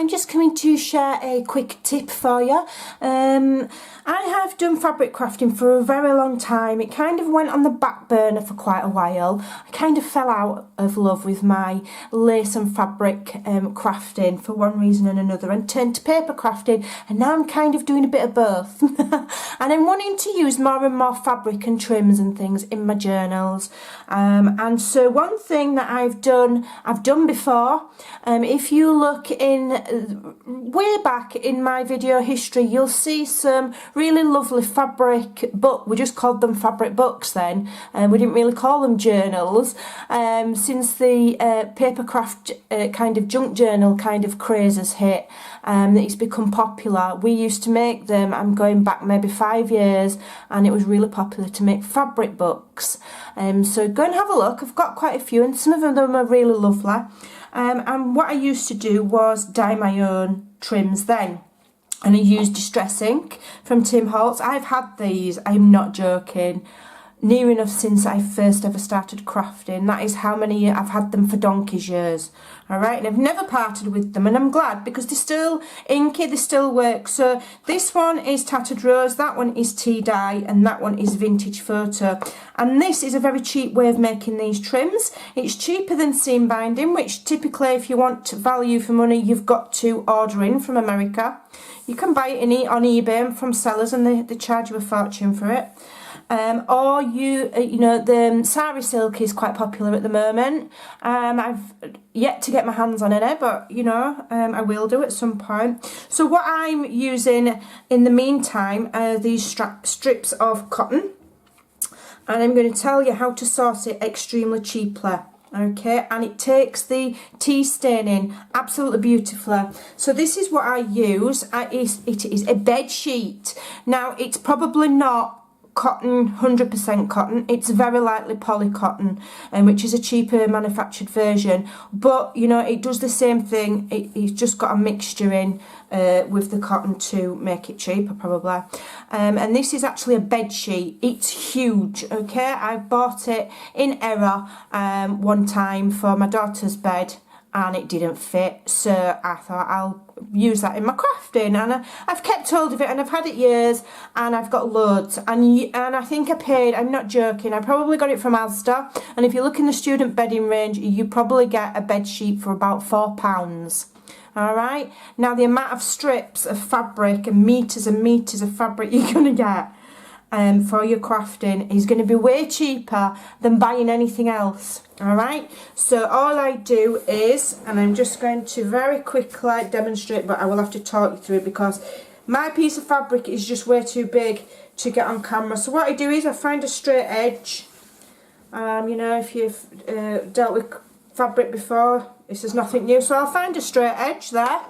I'm just coming to share a quick tip for you. I have done fabric crafting for a very long time. It kind of went on the back burner for quite a while. I kind of fell out of love with my lace and fabric crafting for one reason and another, and turned to paper crafting, and now I'm kind of doing a bit of both. And I'm wanting to use more and more fabric and trims and things in my journals. And so one thing that I've done before, if you look in way back in my video history, you'll see some really lovely fabric book. We just called them fabric books then, and we didn't really call them journals. Since the papercraft kind of junk journal kind of craze has hit, that it's become popular. We used to make them, I'm going back maybe 5 years, and it was really popular to make fabric books. So go and have a look. I've got quite a few, and some of them are really lovely. And what I used to do was dye my own trims then. And I used Distress Ink from Tim Holtz. I've had these, I'm not joking, near enough since I first ever started crafting. That is how many I've had them for donkey's years. Alright, and I've never parted with them, and I'm glad because they're still inky, they still work. So this one is Tattered Rose, that one is Tea Dye, and that one is Vintage Photo. And this is a very cheap way of making these trims. It's cheaper than seam binding, which typically if you want value for money, you've got to order in from America. You can buy it on eBay from sellers, and they charge you a fortune for it. Or you know, the sari silk is quite popular at the moment. I've yet to get my hands on it, but you know, I will do at some point. So what I'm using in the meantime are these strips of cotton, and I'm going to tell you how to source it extremely cheaply. Okay, and it takes the tea staining absolutely beautifully. So this is what I use. It is a bed sheet. Now it's probably not cotton, 100% cotton. It's very lightly poly cotton, which is a cheaper manufactured version, but you know, it does the same thing. It's just got a mixture in with the cotton to make it cheaper probably. And this is actually a bed sheet. It's huge. Okay, I bought it in error one time for my daughter's bed, and it didn't fit, so I thought I'll use that in my crafting, and I've kept hold of it, and I've had it years, and I've got loads, and I think I paid, I'm not joking, I probably got it from Asda, and if you look in the student bedding range, you probably get a bed sheet for about £4. Alright, now the amount of strips of fabric and meters of fabric you're going to get for your crafting is going to be way cheaper than buying anything else. Alright, so all I do is, and I'm just going to very quickly demonstrate, but I will have to talk you through it because my piece of fabric is just way too big to get on camera. So what I do is I find a straight edge. You know, if you've dealt with fabric before, this is nothing new, so I'll find a straight edge there.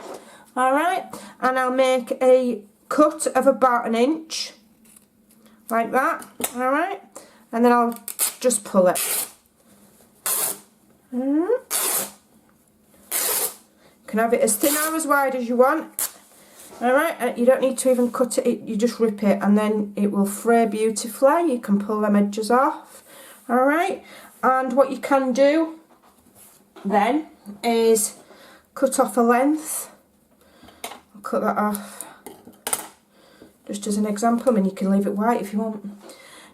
Alright, and I'll make a cut of about 1 inch. Like that, alright, and then I'll just pull it. You can have it as thin or as wide as you want. Alright, you don't need to even cut it, you just rip it, and then it will fray beautifully. You can pull them edges off. Alright, and what you can do then is cut off a length. I'll cut that off. Just as an example, I mean, you can leave it white if you want,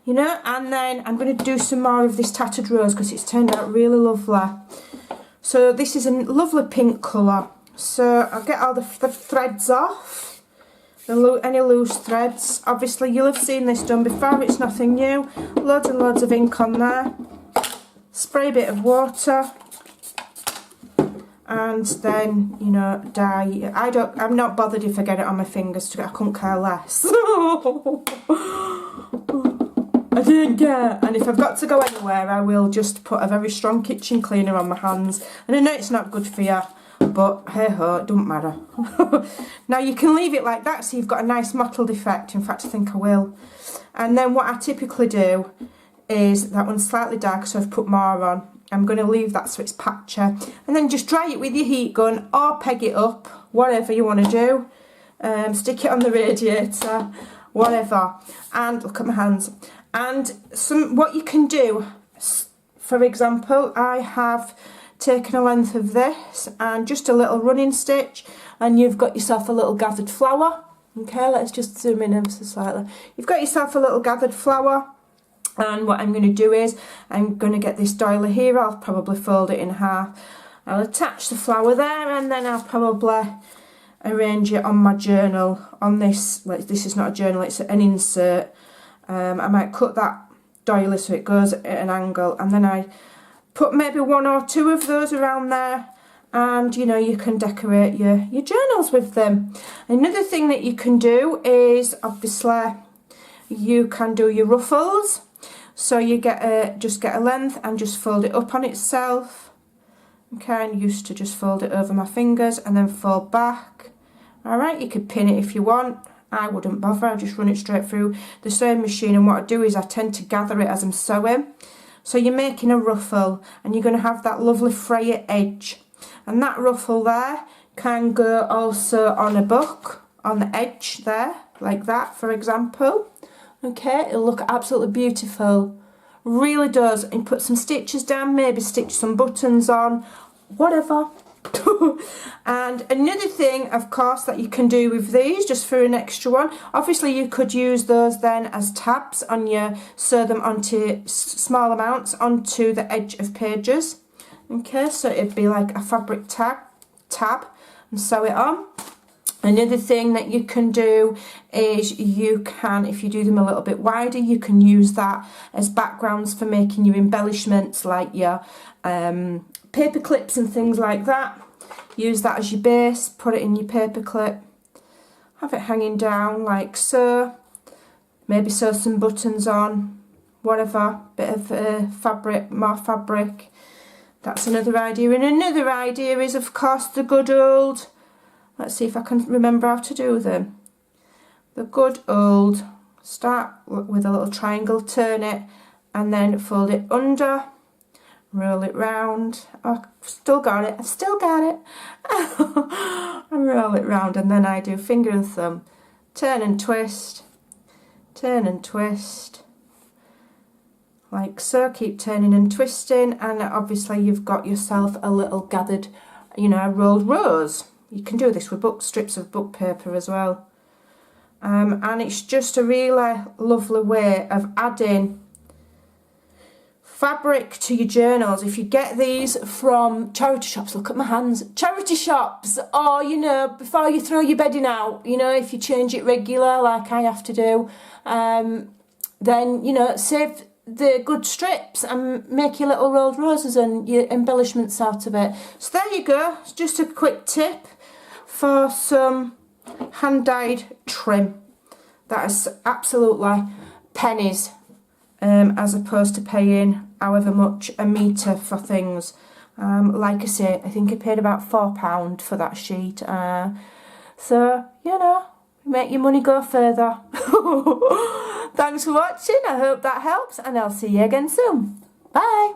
you know, and then I'm going to do some more of this Tattered Rose because it's turned out really lovely. So this is a lovely pink colour, so I'll get all the threads off, any loose threads. Obviously you'll have seen this done before, it's nothing new. Loads and loads of ink on there, spray a bit of water, and then, you know, dye. I'm not bothered if I get it on my fingers, I couldn't care less. I didn't care. And if I've got to go anywhere, I will just put a very strong kitchen cleaner on my hands. And I know it's not good for you, but hey ho, it doesn't matter. Now you can leave it like that so you've got a nice mottled effect. In fact, I think I will. And then what I typically do is, that one's slightly dark, so I've put more on. I'm going to leave that so it's patchy, and then just dry it with your heat gun or peg it up, whatever you want to do. Stick it on the radiator, whatever. And look at my hands. And what you can do, for example, I have taken a length of this and just a little running stitch, and you've got yourself a little gathered flower. Okay, let's just zoom in ever so slightly. You've got yourself a little gathered flower, and what I'm going to do is I'm going to get this doily here. I'll probably fold it in half. I'll attach the flower there, and then I'll probably arrange it on my journal on this. Well, this is not a journal, it's an insert. I might cut that doily so it goes at an angle, and then I put maybe 1 or 2 of those around there, and you know, you can decorate your journals with them. Another thing that you can do is obviously you can do your ruffles. So you just get a length and just fold it up on itself. Okay, I used to just fold it over my fingers and then fold back. Alright, you could pin it if you want. I wouldn't bother, I just run it straight through the sewing machine, and what I do is I tend to gather it as I'm sewing. So you're making a ruffle, and you're going to have that lovely frayed edge, and that ruffle there can go also on a book, on the edge there, like that for example. Okay, it'll look absolutely beautiful, really does. And put some stitches down, maybe stitch some buttons on, whatever. And another thing, of course, that you can do with these, just for an extra one, obviously you could use those then as tabs on your, sew them onto small amounts onto the edge of pages. Okay, so it'd be like a fabric tab and sew it on. Another thing that you can do is you can, if you do them a little bit wider, you can use that as backgrounds for making your embellishments, like your paper clips and things like that. Use that as your base, put it in your paper clip, have it hanging down like so, maybe sew some buttons on, whatever, bit of fabric, more fabric. That's another idea. And another idea is, of course, the good old, let's see if I can remember how to do them. The good old, start with a little triangle, turn it, and then fold it under, roll it round. Oh, I've still got it, and roll it round, and then I do finger and thumb, turn and twist, like so. Keep turning and twisting, and obviously you've got yourself a little gathered, you know, a rolled rose. You can do this with strips of book paper as well. And it's just a really lovely way of adding fabric to your journals. If you get these from charity shops, look at my hands, charity shops, or you know, before you throw your bedding out, you know, if you change it regular like I have to do, then you know, save the good strips and make your little rolled roses and your embellishments out of it. So there you go, it's just a quick tip for some hand-dyed trim that is absolutely pennies, as opposed to paying however much a metre for things. Like I say, I think I paid about £4 for that sheet, so you know, make your money go further. Thanks for watching, I hope that helps, and I'll see you again soon. Bye.